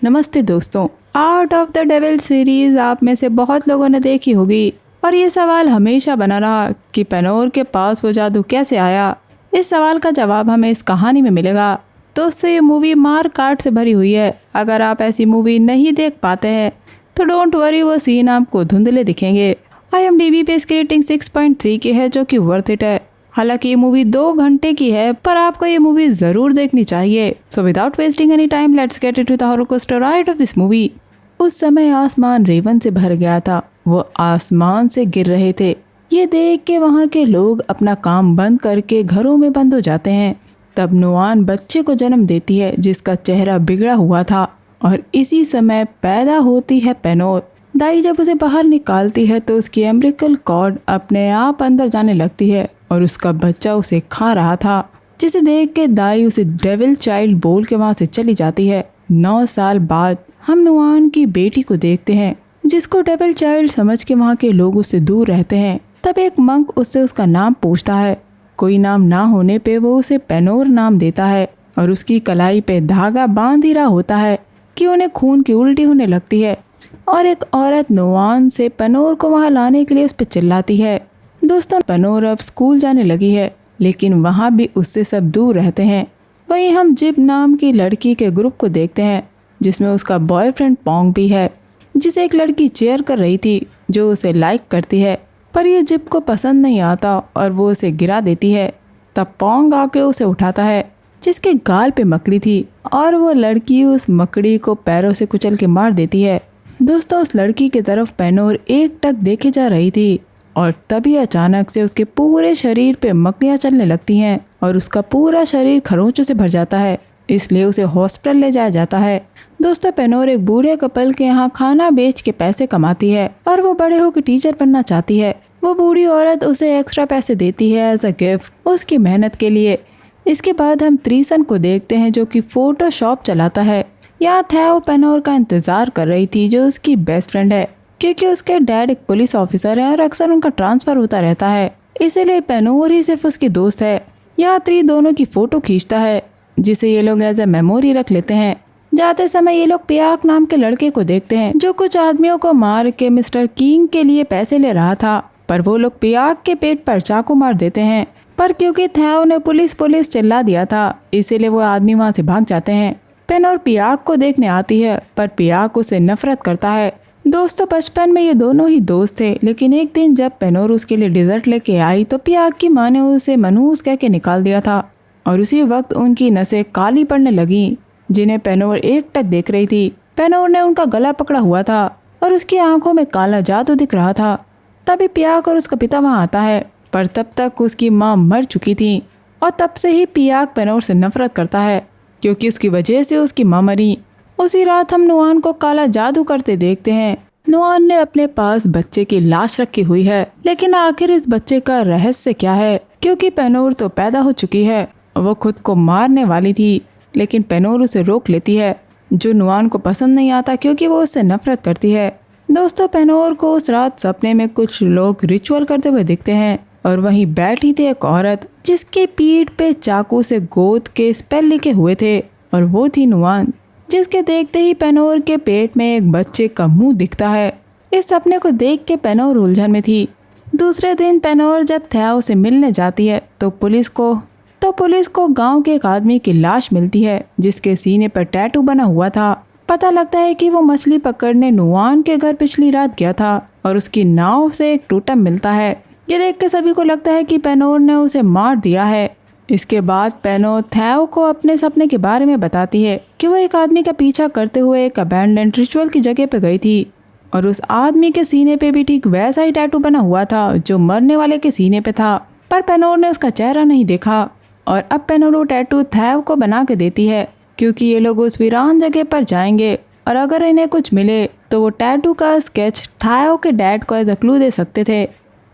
नमस्ते दोस्तों, out of the devil series आप में से बहुत लोगों ने देखी होगी और ये सवाल हमेशा बना रहा कि पेनोर के पास वो जादू कैसे आया। इस सवाल का जवाब हमें इस कहानी में मिलेगा। दोस्तों, ये मूवी मार काट से भरी हुई है। अगर आप ऐसी मूवी नहीं देख पाते हैं तो डोंट वरी, वो सीन आपको धुंधले दिखेंगे। IMDb पे इसकी रेटिंग 6.3 की है, जो कि वर्थ इट है। हालांकि ये मूवी 2 घंटे की है, पर आपको ये मूवी जरूर देखनी चाहिए। So without wasting any time, let's get into the horror coaster ride of this movie. उस समय आसमान रेवन से भर गया था। वो आसमान से गिर रहे थे। ये देख के वहाँ के लोग अपना काम बंद करके घरों में बंद हो जाते हैं। तब नुआन बच्चे को जन्म देती है, जिसका चेहरा बिगड़ा हुआ था। और इसी समय पैदा होती है पेनोर। दाई जब उसे बाहर निकालती है तो उसकी एम्ब्रिकल कॉर्ड अपने आप अंदर जाने लगती है और उसका बच्चा उसे खा रहा था, जिसे देख के दाई उसे डेविल चाइल्ड बोल के वहाँ से चली जाती है। 9 साल बाद हम नुआन की बेटी को देखते हैं, जिसको डेविल चाइल्ड समझ के वहाँ के लोग उससे दूर रहते हैं। तब एक मंक उससे उसका नाम पूछता है। कोई नाम ना होने पे वो उसे पेनोर नाम देता है और उसकी कलाई पे धागा बांध ही रहा होता है कि उन्हें खून की उल्टी होने लगती है। और एक औरत नुआन से पेनोर को वहाँ लाने के लिए उस पर चिल्लाती है। दोस्तों, पेनोर अब स्कूल जाने लगी है, लेकिन वहाँ भी उससे सब दूर रहते हैं। वहीं हम जिब नाम की लड़की के ग्रुप को देखते हैं, जिसमें उसका बॉयफ्रेंड पोंग भी है, जिसे एक लड़की चेयर कर रही थी जो उसे लाइक करती है। पर ये जिब को पसंद नहीं आता और वो उसे गिरा देती है। तब पोंग आके उसे उठाता है, जिसके गाल पे मकड़ी थी, और वो लड़की उस मकड़ी को पैरों से कुचल के मार देती है। दोस्तों, उस लड़की की तरफ पेनोर एकटक देखे जा रही थी और तभी अचानक से उसके पूरे शरीर पे मकड़ियाँ चलने लगती हैं और उसका पूरा शरीर खरोंचों से भर जाता है। इसलिए उसे हॉस्पिटल ले जाया जाता है। दोस्तों, पेनोर एक बूढ़े कपल के यहाँ खाना बेच के पैसे कमाती है और वो बड़े होकर टीचर बनना चाहती है। वो बूढ़ी औरत उसे एक्स्ट्रा पैसे देती है एज अ गिफ्ट उसकी मेहनत के लिए। इसके बाद हम त्रीसन को देखते हैं, जो कि फोटो शॉप चलाता है। यहाँ थैओ पेनोर का इंतजार कर रही थी, जो उसकी बेस्ट फ्रेंड है, क्योंकि उसके डैड एक पुलिस ऑफिसर है और अक्सर उनका ट्रांसफर होता रहता है। इसीलिए पेनोर ही सिर्फ उसकी दोस्त है। यहाँ त्री दोनों की फोटो खींचता है, जिसे ये लोग एज ए मेमोरी रख लेते हैं। जाते समय ये लोग पियाक नाम के लड़के को देखते हैं, जो कुछ आदमियों को मार के मिस्टर किंग के लिए पैसे ले रहा था। पर वो लोग पियाक के पेट पर चाकू मार देते हैं। पर क्योंकि थैओ ने पुलिस चिल्ला दिया था, इसीलिए वो आदमी वहाँ से भाग जाते हैं। पेनोर पियाक को देखने आती है, पर पियाक उसे नफरत करता है। दोस्तों, बचपन में ये दोनों ही दोस्त थे, लेकिन एक दिन जब पेनोर उसके लिए डिजर्ट लेके आई तो पियाक की माँ ने उसे मनहूस कह के निकाल दिया था और उसी वक्त उनकी नसें काली पड़ने लगी, जिन्हें पेनोर एकटक देख रही थी। पेनोर ने उनका गला पकड़ा हुआ था और उसकी आंखों में काला जादू दिख रहा था। तभी पियाक और उसका पिता वहाँ आता है, पर तब तक उसकी माँ मर चुकी थी और तब से ही पियाक पेनोर से नफरत करता है, क्योंकि उसकी वजह से उसकी माँ मरी। उसी रात हम नुआन को काला जादू करते देखते हैं। नुआन ने अपने पास बच्चे की लाश रखी हुई है, लेकिन आखिर इस बच्चे का रहस्य क्या है? क्योंकि पेनोर तो पैदा हो चुकी है, वो खुद को मारने वाली थी, लेकिन पेनोर उसे रोक लेती है, जो नुआन को पसंद नहीं आता क्योंकि वो उससे नफरत करती है। दोस्तों, पेनोर को उस रात सपने में कुछ लोग रिचुअल करते हुए दिखते हैं और वहीं बैठी थी एक औरत, जिसके पीठ पे चाकू से गोद के स्पेल लिखे हुए थे, और वो थी नुआन, जिसके देखते ही पेनोर के पेट में एक बच्चे का मुंह दिखता है। इस सपने को देख के पेनोर उलझन में थी। दूसरे दिन पेनोर जब थैओ से मिलने जाती है तो पुलिस को गांव के एक आदमी की लाश मिलती है, जिसके सीने पर टैटू बना हुआ था। पता लगता है कि वो मछली पकड़ने नुआन के घर पिछली रात गया था और उसकी नाव से एक टोटम मिलता है। ये देख के सभी को लगता है कि पेनोर ने उसे मार दिया है। इसके बाद पेनोर थैओ को अपने सपने के बारे में बताती है कि वो एक आदमी का पीछा करते हुए एक अबैंडन्ड रिचुअल की जगह पे गई थी और उस आदमी के सीने पे भी ठीक वैसा ही टैटू बना हुआ था जो मरने वाले के सीने पे था। पर पेनोर ने उसका चेहरा नहीं देखा और अब पेनोर वो टैटू थैओ को बना के देती है, क्योंकि ये लोग उस वीरान जगह पर जाएंगे और अगर इन्हें कुछ मिले तो वो टैटू का स्केच थैओ के डैड को एज अ क्लू दे सकते थे।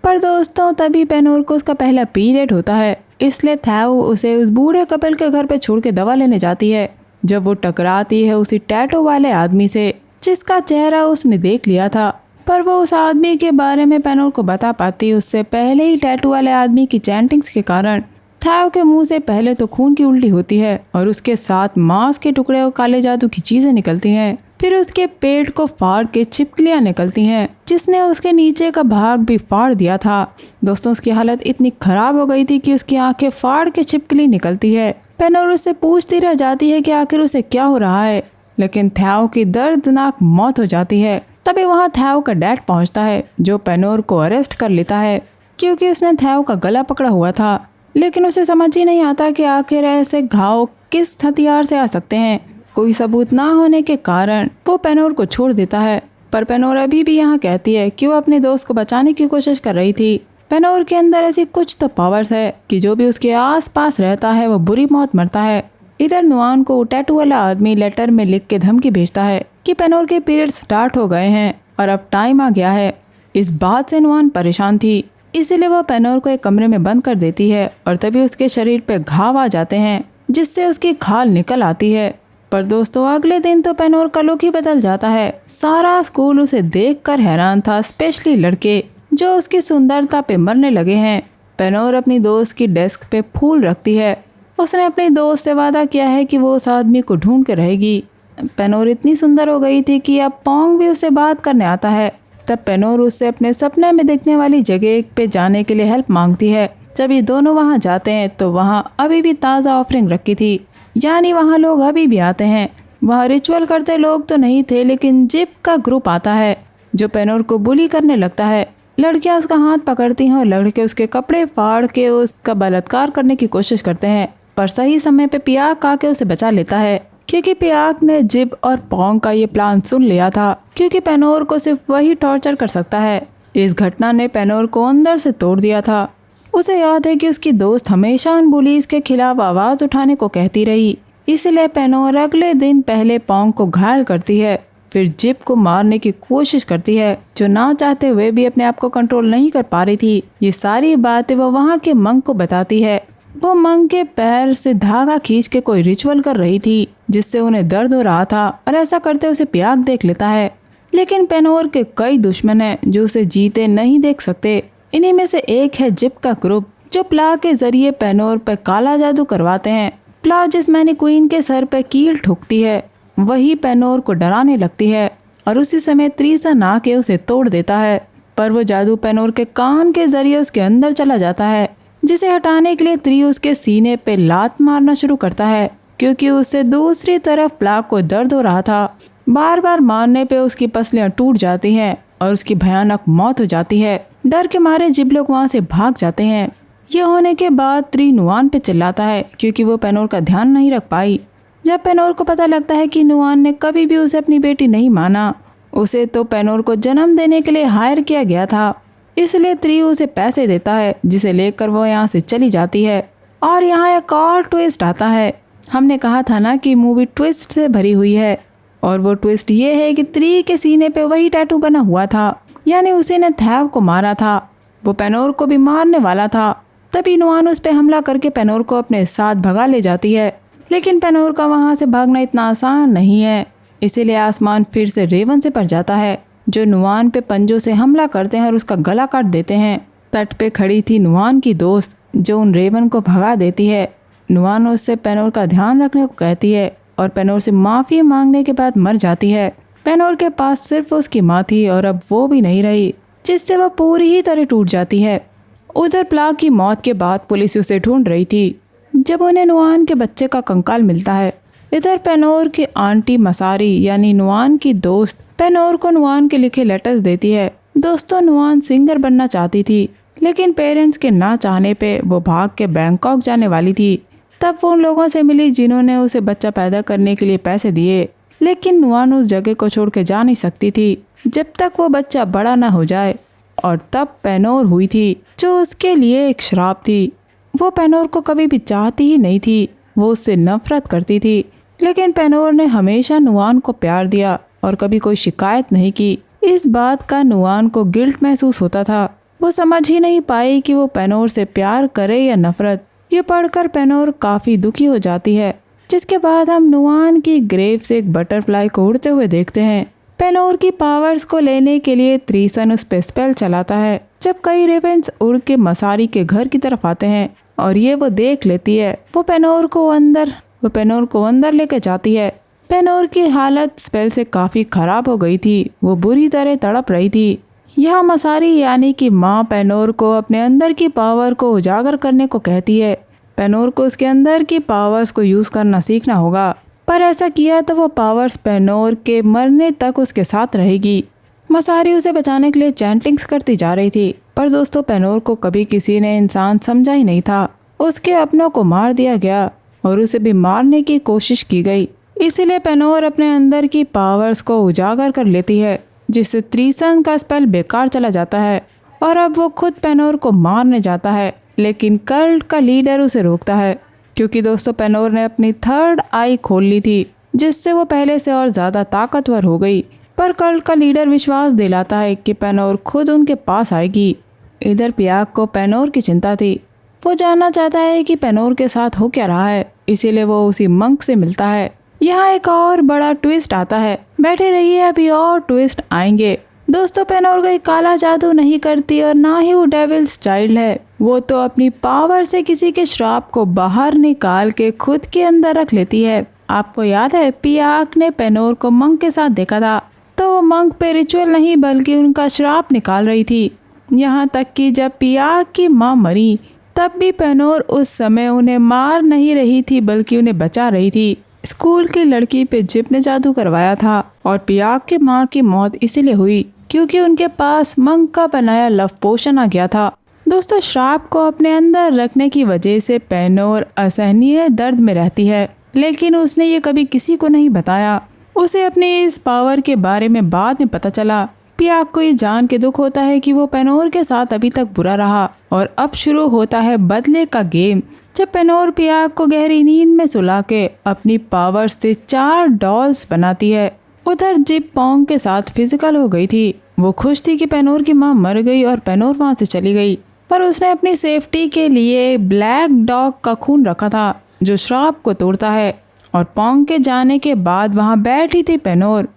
पर दोस्तों, तभी पेनोर को उसका पहला पीरियड होता है, इसलिए थैओ उसे उस बूढ़े कपल के घर पे छोड़ के दवा लेने जाती है। जब वो टकराती है उसी टैटू वाले आदमी से, जिसका चेहरा उसने देख लिया था, पर वो उस आदमी के बारे में पेनोर को बता पाती उससे पहले ही टैटू वाले आदमी की चैंटिंग्स के कारण। थायो के मुंह से पहले तो खून की उल्टी होती है और उसके साथ मांस के टुकड़े और काले जादू की चीजें निकलती हैं। फिर उसके पेट को फाड़ के छिपकलियां निकलती हैं, जिसने उसके नीचे का भाग भी फाड़ दिया था। दोस्तों, उसकी हालत इतनी खराब हो गई थी कि उसकी आंखें फाड़ के छिपकली निकलती है। पेनोर उससे पूछती रह जाती है कि आखिर उसे क्या हो रहा है, लेकिन थायो की दर्दनाक मौत हो जाती है। तभी वहाँ थायो का डैड पहुँचता है, जो पेनोर को अरेस्ट कर लेता है क्योंकि उसने थायो का गला पकड़ा हुआ था। लेकिन उसे समझ ही नहीं आता कि आखिर ऐसे घाव किस हथियार से आ सकते हैं। कोई सबूत ना होने के कारण वो पेनोर को छोड़ देता है, पर पेनोर अभी भी यहाँ कहती है कि वो अपने दोस्त को बचाने की कोशिश कर रही थी। पेनोर के अंदर ऐसी कुछ तो पावर्स है कि जो भी उसके आसपास रहता है वो बुरी मौत मरता है। इधर नुआन को टैटू वाला आदमी लेटर में लिख के धमकी भेजता है कि पेनोर के पीरियड्स स्टार्ट हो गए हैं और अब टाइम आ गया है। इस बात से नुआन परेशान थी, इसीलिए वो पेनोर को एक कमरे में बंद कर देती है और तभी उसके शरीर पे घाव आ जाते हैं, जिससे उसकी खाल निकल आती है। पर दोस्तों, अगले दिन तो पेनोर का लुक ही बदल जाता है। सारा स्कूल उसे देखकर हैरान था, स्पेशली लड़के जो उसकी सुंदरता पे मरने लगे हैं। पेनोर अपनी दोस्त की डेस्क पे फूल रखती है। उसने अपने दोस्त से वादा किया है कि वो उस आदमी को ढूंढ के रहेगी। पेनोर इतनी सुंदर हो गई थी कि अब पोंग भी उससे बात करने आता है। तब पेनोर उससे अपने सपने में दिखने वाली जगह पे जाने के लिए हेल्प मांगती है। जब ये दोनों वहाँ जाते हैं तो वहाँ अभी भी ताज़ा ऑफरिंग रखी थी, यानी वहाँ लोग अभी भी आते हैं। वहाँ रिचुअल करते लोग तो नहीं थे, लेकिन जिप का ग्रुप आता है जो पेनोर को बुली करने लगता है। लड़कियां उसका हाथ पकड़ती हैं और लड़के उसके कपड़े फाड़ के उसका बलात्कार करने की कोशिश करते हैं, पर सही समय पे पियाक आके उसे बचा लेता है क्योंकि पियाक ने जिप और पोंग का ये प्लान सुन लिया था, क्योंकि पेनोर को सिर्फ वही टॉर्चर कर सकता है। इस घटना ने पेनोर को अंदर से तोड़ दिया था। उसे याद है कि उसकी दोस्त हमेशा उन बुलीज के खिलाफ आवाज उठाने को कहती रही, इसलिए पेनोर अगले दिन पहले पोंग को घायल करती है, फिर जिप को मारने की कोशिश करती है, जो ना चाहते हुए भी अपने आप को कंट्रोल नहीं कर पा रही थी। ये सारी बातें वो वहाँ के मंक को बताती है। वो मंक के पैर से धागा खींच के कोई रिचुअल कर रही थी, जिससे उन्हें दर्द हो रहा था, और ऐसा करते उसे पियाक देख लेता है। लेकिन पेनोर के कई दुश्मन हैं जो उसे जीते नहीं देख सकते। इन्हीं में से एक है जिप का ग्रुप, जो प्ला के जरिए पेनोर पर काला जादू करवाते हैं। प्ला जिस मैनी क्वीन के सर पे कील ठोकती है, वही पेनोर को डराने लगती है और उसी समय त्रीसन आके उसे तोड़ देता है। पर वो जादू पेनोर के कान के जरिए उसके अंदर चला जाता है, जिसे हटाने के लिए त्री उसके सीने पे लात मारना शुरू करता है, क्योंकि उससे दूसरी तरफ प्ला को दर्द हो रहा था। बार बार मारने पे उसकी पसलियां टूट जाती हैं और उसकी भयानक मौत हो जाती है। डर के मारे जिप लोग वहाँ से भाग जाते हैं। यह होने के बाद त्री नुआन पे चिल्लाता है क्योंकि वो पेनोर का ध्यान नहीं रख पाई। जब पेनोर को पता लगता है कि नुआन ने कभी भी उसे अपनी बेटी नहीं माना, उसे तो पेनोर को जन्म देने के लिए हायर किया गया था, इसलिए त्री उसे पैसे देता है, जिसे लेकर वो यहाँ से चली जाती है। और यहाँ एक और ट्विस्ट आता है। हमने कहा था ना कि मूवी ट्विस्ट से भरी हुई है, और वो ट्विस्ट ये है कि त्री के सीने पे वही टैटू बना हुआ था, यानी उसी ने थायो को मारा था। वो पेनोर को भी मारने वाला था। तभी नुआन उस पे हमला करके पेनोर को अपने साथ भगा ले जाती है, लेकिन पेनोर का वहाँ से भागना इतना आसान नहीं है, इसीलिए आसमान फिर से रेवन से भर जाता है, जो नुआन पे पंजों से हमला करते हैं और उसका गला काट देते हैं। तट पे खड़ी थी नुआन की दोस्त, जो उन रेवन को भगा देती है। नुआन उससे पेनोर का ध्यान रखने को कहती है और पेनोर से माफ़ी मांगने के बाद मर जाती है। पेनोर के पास सिर्फ उसकी माँ थी और अब वो भी नहीं रही, जिससे वह पूरी ही तरह टूट जाती है। उधर प्ला की मौत के बाद पुलिस उसे ढूंढ रही थी, जब उन्हें नुआन के बच्चे का कंकाल मिलता है। इधर पेनोर की आंटी मसारी यानी नुआन की दोस्त पेनोर को नुआन के लिखे लेटर्स देती है। दोस्तों, नुआन सिंगर बनना चाहती थी, लेकिन पेरेंट्स के ना चाहने पे वो भाग के बैंकॉक जाने वाली थी। तब वो उन लोगों से मिली जिन्होंने उसे बच्चा पैदा करने के लिए पैसे दिए, लेकिन नुआन उस जगह को छोड़ के जा नहीं सकती थी जब तक वो बच्चा बड़ा ना हो जाए। और तब पेनोर हुई थी, जो उसके लिए एक श्राप थी। वो पेनोर को कभी भी चाहती ही नहीं थी, वो उससे नफरत करती थी। लेकिन पेनोर ने हमेशा नुआन को प्यार दिया और कभी कोई शिकायत नहीं की। इस बात का नुआन को गिल्ट महसूस होता था। वो समझ ही नहीं पाई कि वो पेनोर से प्यार करे या नफरत। ये पढ़कर पेनोर काफ़ी दुखी हो जाती है, जिसके बाद हम नुआन की ग्रेव से एक बटरफ्लाई को उड़ते हुए देखते हैं। पेनोर की पावर्स को लेने के लिए त्रीसन उस पे स्पेल चलाता है। जब कई रेवेंस उड़ के मसारी के घर की तरफ आते हैं और ये वो देख लेती है। वो पेनोर को अंदर लेके जाती है। पेनोर की हालत स्पेल से काफ़ी ख़राब हो गई थी। वो बुरी तरह तड़प रही थी। यहाँ मसारी यानी कि माँ पेनोर को अपने अंदर की पावर को उजागर करने को कहती है। पेनोर को उसके अंदर की पावर्स को यूज़ करना सीखना होगा, पर ऐसा किया तो वो पावर्स पेनोर के मरने तक उसके साथ रहेगी। मसारी उसे बचाने के लिए चैंटिंग्स करती जा रही थी, पर दोस्तों पेनोर को कभी किसी ने इंसान समझा ही नहीं था। उसके अपनों को मार दिया गया और उसे भी मारने की कोशिश की गई। इसीलिए पेनोर अपने अंदर की पावर्स को उजागर कर लेती है, जिससे त्रीसन का स्पेल बेकार चला जाता है और अब वो खुद पेनोर को मारने जाता है। लेकिन कल्ट का लीडर उसे रोकता है, क्योंकि दोस्तों पेनोर ने अपनी थर्ड आई खोल ली थी, जिससे वो पहले से और ज़्यादा ताकतवर हो गई। पर कल्ट का लीडर विश्वास दिलाता है कि पेनोर खुद उनके पास आएगी। इधर पियाक को पेनोर की चिंता थी। वो जानना चाहता है कि पेनोर के साथ हो क्या रहा है, इसीलिए वो उसी मंक से मिलता है। यहाँ एक और बड़ा ट्विस्ट आता है। बैठे रहिए, अभी और ट्विस्ट आएंगे। दोस्तों पेनोर कोई काला जादू नहीं करती और ना ही वो डेविल्स चाइल्ड है। वो तो अपनी पावर से किसी के श्राप को बाहर निकाल के खुद के अंदर रख लेती है। आपको याद है पियाक ने पेनोर को मंक के साथ देखा था, तो वो मंक पे रिचुअल नहीं बल्कि उनका श्राप निकाल रही थी। यहाँ तक कि जब पियाक की माँ मरी तब भी पेनोर उस समय उन्हें मार नहीं रही थी बल्कि उन्हें बचा रही थी। स्कूल की लड़की पे जिप ने जादू करवाया था और पियाक की माँ की मौत इसीलिए हुई क्योंकि उनके पास मंक का बनाया लव पोशन आ गया था। दोस्तों श्राप को अपने अंदर रखने की वजह से पेनोर असहनीय दर्द में रहती है, लेकिन उसने ये कभी किसी को नहीं बताया। उसे अपने इस पावर के बारे में बाद में पता चला। पियाक को ये जान के दुख होता है कि वो पेनोर के साथ अभी तक बुरा रहा और अब शुरू होता है बदले का गेम, जब पेनोर पियाक को गहरी नींद में सुला के अपनी पावर से 4 डॉल्स बनाती है। उधर जिप पोंग के साथ फिजिकल हो गई थी। वो खुश थी कि पेनोर की माँ मर गई और पेनोर वहाँ से चली गई, पर उसने अपनी सेफ्टी के लिए ब्लैक डॉग का खून रखा था जो श्राप को तोड़ता है। और पोंग के जाने के बाद वहाँ बैठी थी पेनोर।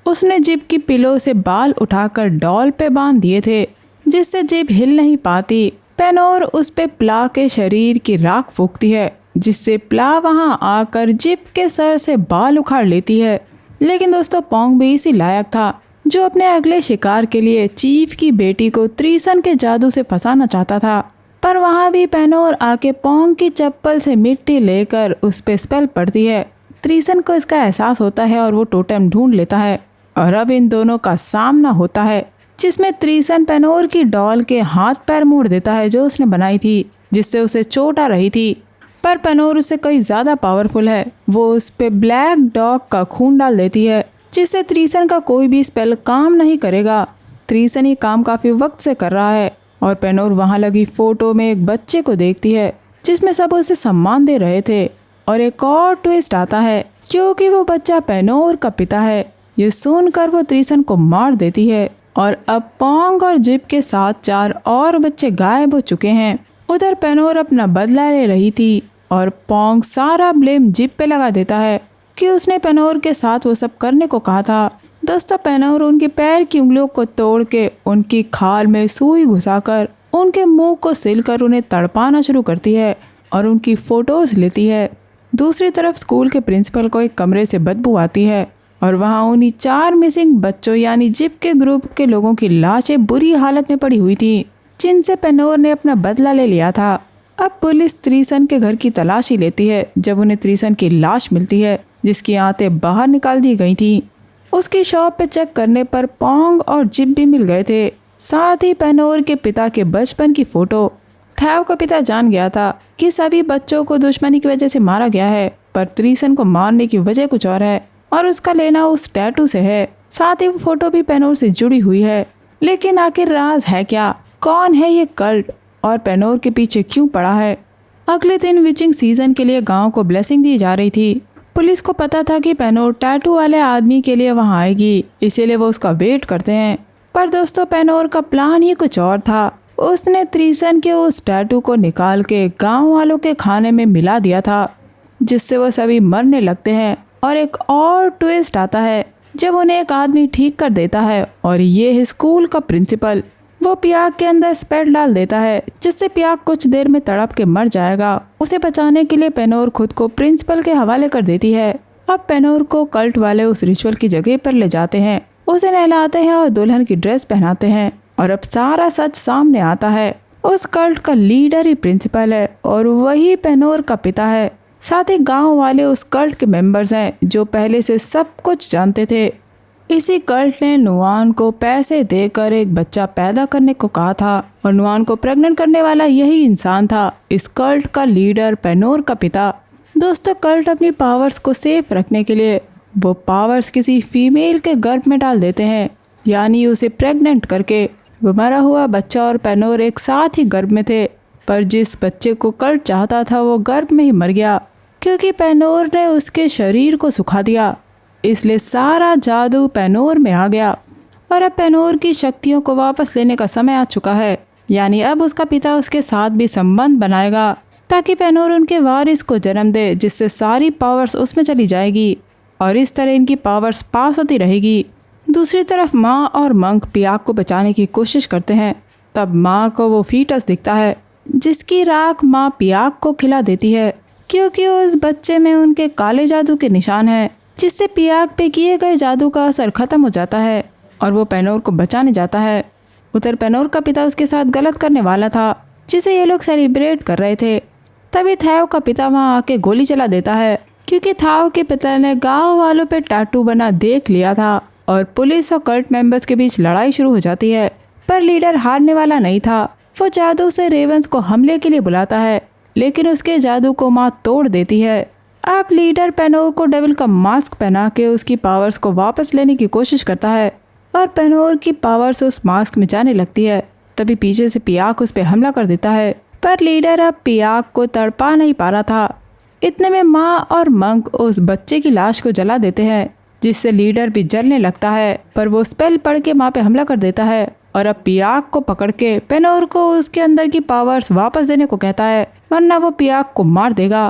उसने जिप की पिलो से बाल उठाकर डॉल पे बांध दिए थे, जिससे जिप हिल नहीं पाती। पेनोर उस पे प्ला के शरीर की राख फूकती है, जिससे प्ला वहाँ आकर जिप के सर से बाल उखाड़ लेती है। लेकिन दोस्तों पोंग भी इसी लायक था जो अपने अगले शिकार के लिए चीफ की बेटी को त्रीसन के जादू से फंसाना चाहता था। पर वहाँ भी पेनोर आके पोंग की चप्पल से मिट्टी लेकर उस पे स्पेल पड़ती है। त्रीसन को इसका एहसास होता है और वो टोटेम ढूंढ लेता है और अब इन दोनों का सामना होता है, जिसमें त्रीसन पेनोर की डॉल के हाथ पैर मोड़ देता है जो उसने बनाई थी, जिससे उसे चोट आ रही थी। पर पेनोर उससे कई ज़्यादा पावरफुल है। वो उस पे ब्लैक डॉग का खून डाल देती है, जिससे त्रीसन का कोई भी स्पेल काम नहीं करेगा। त्रीसन ये काम काफ़ी वक्त से कर रहा है और पेनोर वहाँ लगी फोटो में एक बच्चे को देखती है जिसमें सब उसे सम्मान दे रहे थे। और एक और ट्विस्ट आता है क्योंकि वो बच्चा पेनोर का पिता है। ये सुनकर वो त्रीसन को मार देती है और अब पोंग और जिप के साथ 4 और बच्चे गायब हो चुके हैं। उधर पेनोर अपना बदला ले रही थी और पोंग सारा ब्लेम जिप पे लगा देता है कि उसने पेनोर के साथ वो सब करने को कहा था। दोस्तों पेनोर उनके पैर की उंगलियों को तोड़ के उनकी खाल में सुई घुसाकर उनके मुंह को सिलकर उन्हें तड़पाना शुरू करती है और उनकी फोटोज लेती है। दूसरी तरफ स्कूल के प्रिंसिपल को एक कमरे से बदबू आती है और वहाँ उन्हीं 4 मिसिंग बच्चों यानी जिप के ग्रुप के लोगों की लाशें बुरी हालत में पड़ी हुई थी, जिनसे पेनोर ने अपना बदला ले लिया था। अब पुलिस त्रीसन के घर की तलाशी लेती है जब उन्हें त्रीसन की लाश मिलती है जिसकी आंतें बाहर निकाल दी गई थी। उसकी शॉप पे चेक करने पर पोंग और जिप भी मिल गए थे, साथ ही पेनोर के पिता के बचपन की फोटो। थैव का पिता जान गया था कि सभी बच्चों को दुश्मनी की वजह से मारा गया है, पर त्रीसन को मारने की वजह कुछ और है और उसका लेना उस टैटू से है। साथ ही वो फोटो भी पेनोर से जुड़ी हुई है। लेकिन आखिर राज है क्या? कौन है ये कल्ट और पेनोर के पीछे क्यों पड़ा है? अगले दिन विचिंग सीजन के लिए गांव को ब्लेसिंग दी जा रही थी। पुलिस को पता था कि पेनोर टैटू वाले आदमी के लिए वहां आएगी, इसीलिए वो उसका वेट करते हैं। पर दोस्तों पेनोर का प्लान ही कुछ और था। उसने त्रीसन के उस टैटू को निकाल के गांव वालों के खाने में मिला दिया था, जिससे वो सभी मरने लगते हैं। और एक और ट्विस्ट आता है जब उन्हें एक आदमी ठीक कर देता है और ये है स्कूल का प्रिंसिपल। वो वो पियाक के अंदर स्पेल डाल देता है जिससे पियाक कुछ देर में तड़प के मर जाएगा। उसे बचाने के लिए पेनोर खुद को प्रिंसिपल के हवाले कर देती है। अब पेनोर को कल्ट वाले उस रिचुअल की जगह पर ले जाते हैं, उसे नहलाते हैं और दुल्हन की ड्रेस पहनाते हैं। और अब सारा सच सामने आता है। उस कल्ट का लीडर ही प्रिंसिपल है और वही पेनोर का पिता है। साथ ही गांव वाले उस कल्ट के मेंबर्स हैं जो पहले से सब कुछ जानते थे। इसी कल्ट ने नुआन को पैसे देकर एक बच्चा पैदा करने को कहा था और नुआन को प्रेग्नेंट करने वाला यही इंसान था, इस कल्ट का लीडर पेनोर का पिता। दोस्तों, कल्ट अपनी पावर्स को सेफ रखने के लिए वो पावर्स किसी फीमेल के गर्भ में डाल देते हैं, यानी उसे प्रेग्नेंट करके। वो मरा हुआ बच्चा और पेनोर एक साथ ही गर्भ में थे, पर जिस बच्चे को कल्ट चाहता था वो गर्भ में ही मर गया क्योंकि पेनोर ने उसके शरीर को सुखा दिया। इसलिए सारा जादू पेनोर में आ गया और अब पेनोर की शक्तियों को वापस लेने का समय आ चुका है, यानी अब उसका पिता उसके साथ भी संबंध बनाएगा ताकि पेनोर उनके वारिस को जन्म दे, जिससे सारी पावर्स उसमें चली जाएगी और इस तरह इनकी पावर्स पास होती रहेगी। दूसरी तरफ माँ और मंक पियाक को बचाने की कोशिश करते हैं। तब माँ को वो फीटस दिखता है जिसकी राख माँ पियाक को खिला देती है क्योंकि उस बच्चे में उनके काले जादू के निशान हैं, जिससे पियाक पे किए गए जादू का असर खत्म हो जाता है और वो पेनोर को बचाने जाता है। उधर पेनोर का पिता उसके साथ गलत करने वाला था जिसे ये लोग सेलिब्रेट कर रहे थे। तभी थाओ का पिता वहाँ आके गोली चला देता है क्योंकि थाओ के पिता ने गाँव वालों पे टैटू बना देख लिया था और पुलिस और कल्ट मेंबर्स के बीच लड़ाई शुरू हो जाती है। पर लीडर हारने वाला नहीं था। वो जादू से रेवंस को हमले के लिए बुलाता है, लेकिन उसके जादू को माँ तोड़ देती है। अब लीडर पेनोर को डेविल का मास्क पहना के उसकी पावर्स को वापस लेने की कोशिश करता है और पेनोर की पावर्स उस मास्क में जाने लगती है। तभी पीछे से पियाक उस पर हमला कर देता है, पर लीडर अब पियाक को तड़पा नहीं पा रहा था। इतने में माँ और मंक उस बच्चे की लाश को जला देते हैं, जिससे लीडर भी जलने लगता है। पर वो स्पेल पढ़ के माँ पे हमला कर देता है और अब पियाक को पकड़ के पेनोर को उसके अंदर की पावर्स वापस देने को कहता है, वरना वो पियाक को मार देगा।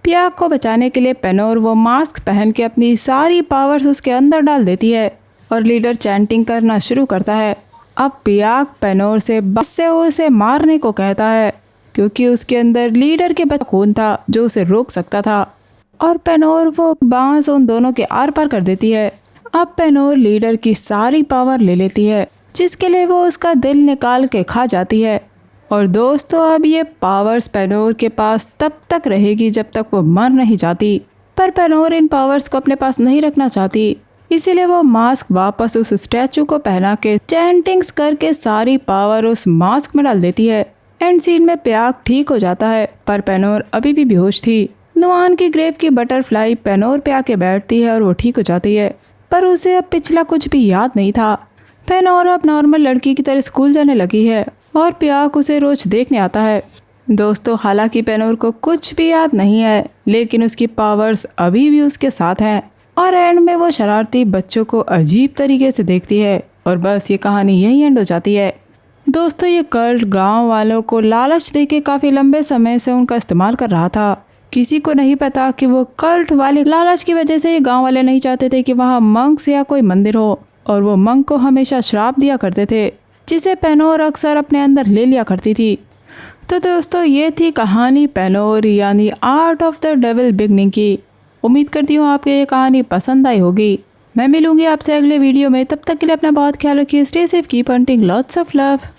पियाक को बचाने के लिए पेनोर वो मास्क पहन के अपनी सारी पावर्स उसके अंदर डाल देती है और लीडर चैंटिंग करना शुरू करता है। अब पियाक पेनोर से बस से उसे मारने को कहता है क्योंकि उसके अंदर लीडर के बच्चा खून था जो उसे रोक सकता था और पेनोर वो बांस उन दोनों के आर पार कर देती है। अब पेनोर लीडर की सारी पावर ले लेती है, जिसके लिए वो उसका दिल निकाल के खा जाती है। और दोस्तों, अब ये पावर्स पेनोर के पास तब तक रहेगी जब तक वो मर नहीं जाती। पर पेनोर इन पावर्स को अपने पास नहीं रखना चाहती, इसीलिए वो मास्क वापस उस स्टैचू को पहना के चैंटिंग्स करके सारी पावर उस मास्क में डाल देती है। एंड सीन में पियाक ठीक हो जाता है, पर पेनोर अभी भी बेहोश थी। नुआन की ग्रेव की बटरफ्लाई पेनोर पे आके बैठती है और वो ठीक हो जाती है, पर उसे अब पिछला कुछ भी याद नहीं था। पेनोर अब नॉर्मल लड़की की तरह स्कूल जाने लगी है और पियाक उसे रोज देखने आता है। दोस्तों, हालांकि पेनोर को कुछ भी याद नहीं है, लेकिन उसकी पावर्स अभी भी उसके साथ हैं और एंड में वो शरारती बच्चों को अजीब तरीके से देखती है और बस ये कहानी यही एंड हो जाती है। दोस्तों, ये कल्ट गांव वालों को लालच देके काफ़ी लंबे समय से उनका इस्तेमाल कर रहा था। किसी को नहीं पता कि वो कल्ट वाले लालच की वजह से ये गांव वाले नहीं चाहते थे कि वहाँ मंक्स या कोई मंदिर हो, और वो मंक को हमेशा श्राप दिया करते थे, जिसे पेनोर अक्सर अपने अंदर ले लिया करती थी। तो दोस्तों, ये थी कहानी पेनोर यानी art of the devil beginning की। उम्मीद करती हूँ आपको ये कहानी पसंद आई होगी। मैं मिलूंगी आपसे अगले वीडियो में, तब तक के लिए अपना बहुत ख्याल रखिए। Stay safe, keep hunting, lots of love.